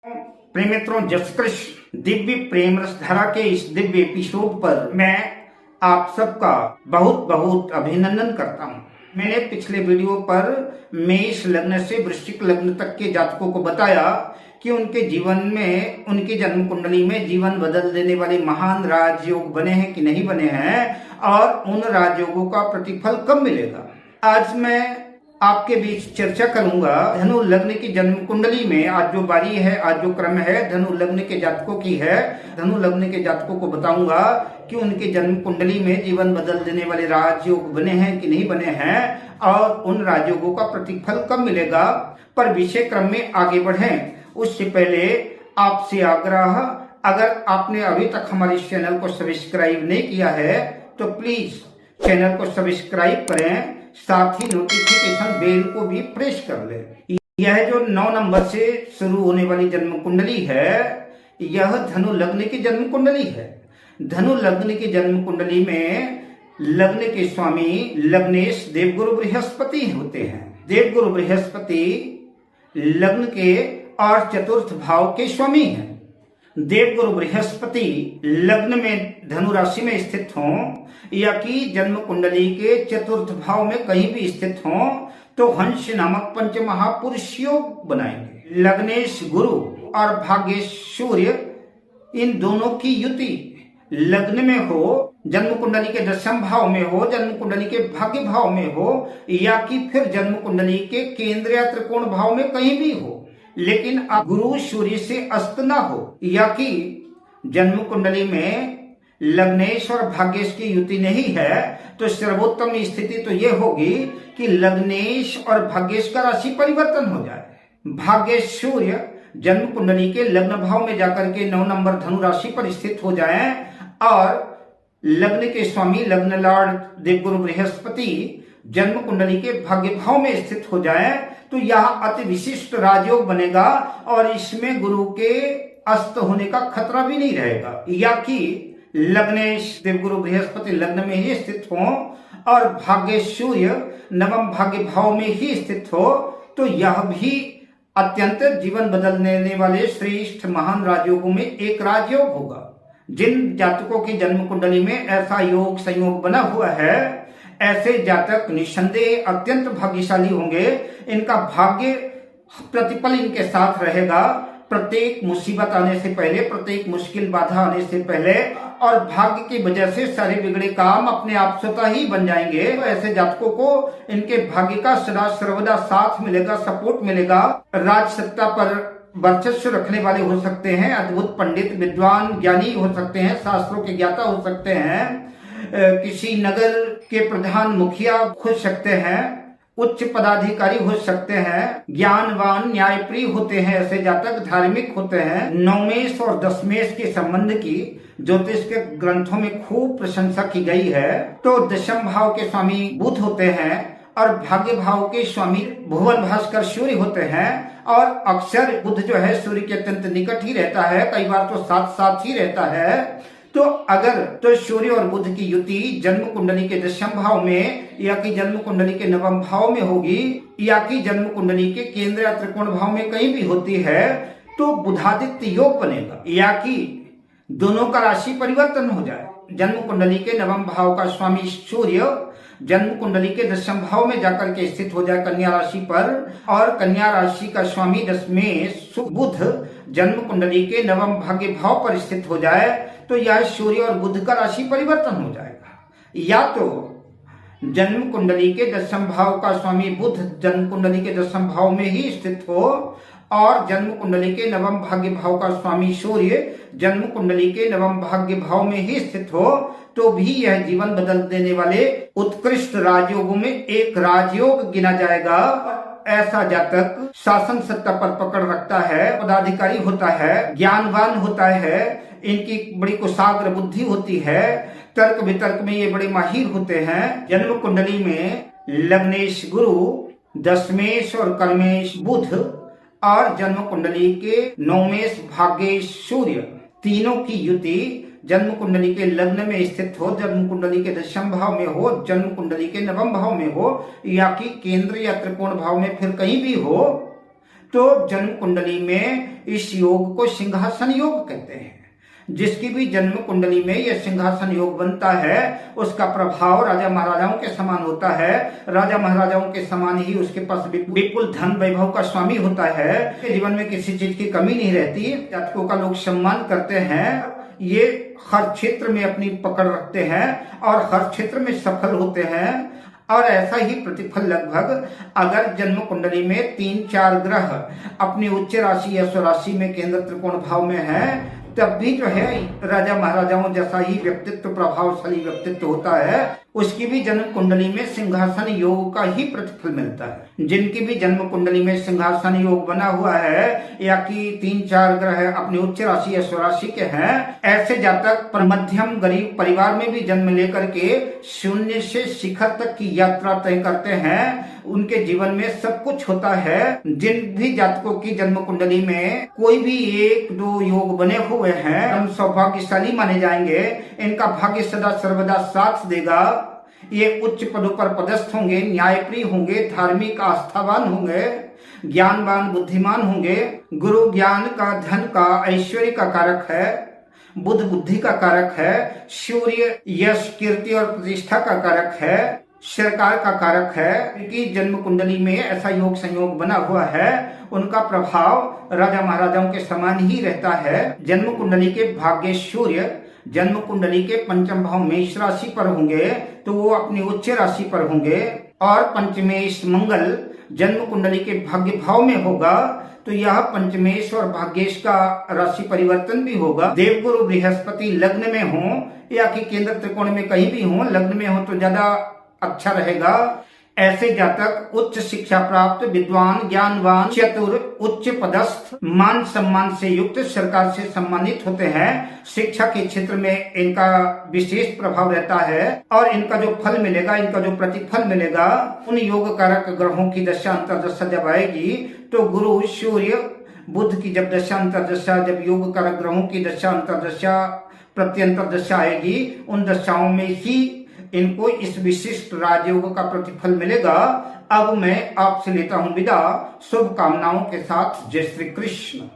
प्रेम मित्रों, जय श्री कृष्ण। दिव्य प्रेम रस धारा के इस दिव्य एपिसोड पर मैं आप सबका बहुत बहुत अभिनंदन करता हूं। मैंने पिछले वीडियो पर मेष लग्न से वृश्चिक लग्न तक के जातकों को बताया कि उनके जीवन में, उनकी जन्म कुंडली में जीवन बदल देने वाले महान राजयोग बने हैं कि नहीं बने हैं और उन राजयोगों का प्रतिफल कब मिलेगा। आज मैं आपके बीच चर्चा करूंगा धनु लग्न की जन्म कुंडली में। आज जो बारी है, आज जो क्रम है धनु लग्न के जातकों की है। धनु लग्न के जातकों को बताऊंगा कि उनके जन्म कुंडली में जीवन बदल देने वाले राजयोग बने हैं कि नहीं बने हैं और उन राजयोगों का प्रतिफल कब मिलेगा। पर विषय क्रम में आगे बढ़ें उससे पहले आपसे आग्रह, अगर आपने अभी तक हमारे इस चैनल को सब्सक्राइब नहीं किया है तो प्लीज चैनल को सब्सक्राइब करें, साथ ही नोटिफिकेशन बेल को भी प्रेस कर ले। यह जो 9 नंबर से शुरू होने वाली जन्म कुंडली है, यह धनु लग्न की जन्म कुंडली है। धनु लग्न की जन्म कुंडली में लग्न के स्वामी लग्नेश देवगुरु बृहस्पति होते हैं। देवगुरु बृहस्पति लग्न के और चतुर्थ भाव के स्वामी हैं। देवगुरु बृहस्पति लग्न में धनु राशि में स्थित हों या कि जन्म कुंडली के चतुर्थ भाव में कहीं भी स्थित हों तो हंस नामक पंच महापुरुष योग बनाएंगे। लग्नेश गुरु और भाग्येश सूर्य, इन दोनों की युति लग्न में हो, जन्म कुंडली के दशम भाव में हो, जन्म कुंडली के भाग्य भाव में हो या कि फिर जन्म कुंडली के केंद्र या त्रिकोण भाव में कहीं भी हो, लेकिन गुरु सूर्य से अस्त ना हो या कि जन्म कुंडली में लग्नेश और भाग्येश की युति नहीं है तो सर्वोत्तम स्थिति तो यह होगी कि लग्नेश और भाग्येश का राशि परिवर्तन हो जाए। भाग्येश सूर्य जन्म कुंडली के लग्न भाव में जाकर के 9 नंबर धनु राशि पर स्थित हो जाएं और लग्न के स्वामी लग्न लॉर्ड देवगुरु बृहस्पति जन्म कुंडली के भाग्य भाव में स्थित हो जाए तो यह अति विशिष्ट राजयोग बनेगा और इसमें गुरु के अस्त होने का खतरा भी नहीं रहेगा। या कि लग्नेश देवगुरु बृहस्पति लग्न में ही स्थित हो और भाग्येश सूर्य नवम भाग्य भाव में ही स्थित हो तो यह भी अत्यंत जीवन बदल देने वाले श्रेष्ठ महान राजयोगों में एक राजयोग होगा। जिन जातकों की जन्म कुंडली में ऐसा योग संयोग बना हुआ है, ऐसे जातक निस्संदेह अत्यंत भाग्यशाली होंगे। इनका भाग्य प्रतिपल इनके साथ रहेगा। प्रत्येक मुसीबत आने से पहले, प्रत्येक मुश्किल बाधा आने से पहले और भाग्य की वजह से सारे बिगड़े काम अपने आप स्वतः ही बन जाएंगे। तो ऐसे जातकों को इनके भाग्य का सदा सर्वदा साथ मिलेगा, सपोर्ट मिलेगा। राज सत्ता पर वर्चस्व रखने वाले हो सकते हैं, अद्भुत पंडित, विद्वान, ज्ञानी हो सकते हैं, शास्त्रों के ज्ञाता हो सकते हैं, किसी नगर के प्रधान मुखिया हो सकते हैं, उच्च पदाधिकारी हो सकते हैं, ज्ञानवान न्यायप्रिय होते हैं। ऐसे जातक धार्मिक होते हैं। नवमेश और दशमेश के संबंध की ज्योतिष के ग्रंथों में खूब प्रशंसा की गई है। तो दशम भाव के स्वामी बुध होते हैं और भाग्य भाव के स्वामी भुवन भास्कर सूर्य होते हैं और अक्सर बुध जो है सूर्य के अत्यंत निकट ही रहता है, कई बार तो साथ साथ ही रहता है। तो अगर तो सूर्य और बुध की युति जन्म कुंडली के दशम भाव में या कि जन्म कुंडली के नवम भाव में होगी या कि जन्म कुंडली के केंद्र या त्रिकोण भाव में कहीं भी होती है तो बुधादित्य योग बनेगा या कि दोनों का राशि परिवर्तन हो जाए। जन्म कुंडली के नवम भाव का स्वामी सूर्य जन्म कुंडली के दशम भाव में जाकर के स्थित हो जाए कन्या राशि पर और कन्या राशि का स्वामी दशमेश बुध जन्म कुंडली के नवम भाग्य भाव पर स्थित हो जाए तो यह सूर्य और बुध का राशि परिवर्तन हो जाएगा। या तो जन्म कुंडली के दशम भाव का स्वामी बुध जन्म कुंडली के दशम भाव में ही स्थित हो और जन्म कुंडली के नवम भाग्य भाव का स्वामी सूर्य जन्म कुंडली के नवम भाग्य भाव में ही स्थित हो तो भी यह जीवन बदल देने वाले उत्कृष्ट राजयोगों में एक राजयोग गिना जाएगा। ऐसा जातक शासन सत्ता पर पकड़ रखता है, पदाधिकारी होता है, ज्ञानवान होता है, इनकी बड़ी कुशाग्र बुद्धि होती है, तर्क वितर्क में ये बड़े माहिर होते हैं। जन्म कुंडली में लग्नेश गुरु, दशमेश और कर्मेश बुध और जन्म कुंडली के नवमेश भाग्येश सूर्य तीनों की युति जन्म कुंडली के लग्न में स्थित हो, जन्म कुंडली के दशम भाव में हो, जन्म कुंडली के नवम भाव में हो या कि केंद्र या त्रिकोण भाव में फिर कहीं भी हो तो जन्म कुंडली में इस योग को सिंहासन योग कहते हैं। जिसकी भी जन्म कुंडली में यह सिंहासन योग बनता है उसका प्रभाव राजा महाराजाओं के समान होता है। राजा महाराजाओं के समान ही उसके पास विपुल धन वैभव का स्वामी होता है। जीवन में किसी चीज की कमी नहीं रहती। जातकों का लोग सम्मान करते हैं। ये हर क्षेत्र में अपनी पकड़ रखते हैं और हर क्षेत्र में सफल होते हैं। और ऐसा ही प्रतिफल लगभग अगर जन्म कुंडली में 3-4 ग्रह अपनी उच्च राशि या स्वराशि में केंद्र त्रिकोण भाव में है तब भी जो है राजा महाराजाओं जैसा ही व्यक्तित्व, प्रभावशाली व्यक्तित्व होता है। उसकी भी जन्म कुंडली में सिंहासन योग का ही प्रतिफल मिलता है। जिनकी भी जन्म कुंडली में सिंहासन योग बना हुआ है या कि 3-4 ग्रह अपनी उच्च राशि या स्वराशि के हैं, ऐसे जातक मध्यम गरीब परिवार में भी जन्म लेकर के शून्य से शिखर तक की यात्रा तय करते हैं। उनके जीवन में सब कुछ होता है। जिन भी जातकों की जन्म कुंडली में कोई भी 1-2 योग बने हुए हैं हम सौभाग्यशाली माने जाएंगे। इनका भाग्य सदा सर्वदा साथ देगा। ये उच्च पदों पर पदस्थ होंगे, न्यायप्रिय होंगे, धार्मिक आस्थावान होंगे, ज्ञानवान बुद्धिमान होंगे। गुरु ज्ञान का, धन का, ऐश्वर्य का कारक है, बुद्ध बुद्धि का कारक है, सूर्य यश कीर्ति और प्रतिष्ठा का कारक है, सरकार का कारक है। क्योंकि जन्म कुंडली में ऐसा योग संयोग बना हुआ है उनका प्रभाव राजा महाराजाओं के समान ही रहता है। जन्म कुंडली के भाग्य सूर्य जन्म कुंडली के पंचम भाव मेष राशि पर होंगे तो वो अपनी उच्च राशि पर होंगे। और पंचमेश मंगल जन्म कुंडली के भाग्य भाव में होगा तो यह पंचमेश और भाग्येश का राशि परिवर्तन भी होगा। देवगुरु बृहस्पति लग्न में हो या कि केंद्र त्रिकोण में कहीं भी हो, लग्न में हो तो ज्यादा अच्छा रहेगा। ऐसे जातक उच्च शिक्षा प्राप्त, विद्वान, ज्ञानवान, चतुर, उच्च पदस्थ, मान सम्मान से युक्त, सरकार से सम्मानित होते हैं। शिक्षा के क्षेत्र में इनका विशेष प्रभाव रहता है और इनका जो फल मिलेगा, इनका जो प्रतिफल मिलेगा, उन योग कारक ग्रहों की दशा अंतर्दशा जब आएगी तो गुरु, सूर्य, बुध की जब दशा अंतर्दशा, जब योग कारक ग्रहों की दशा अंतर्दशा, प्रत्यंतर दशा आएगी, उन दशाओं में ही इनको इस विशिष्ट राजयोग का प्रतिफल मिलेगा। अब मैं आपसे लेता हूं विदा, शुभकामनाओं के साथ। जय श्री कृष्ण।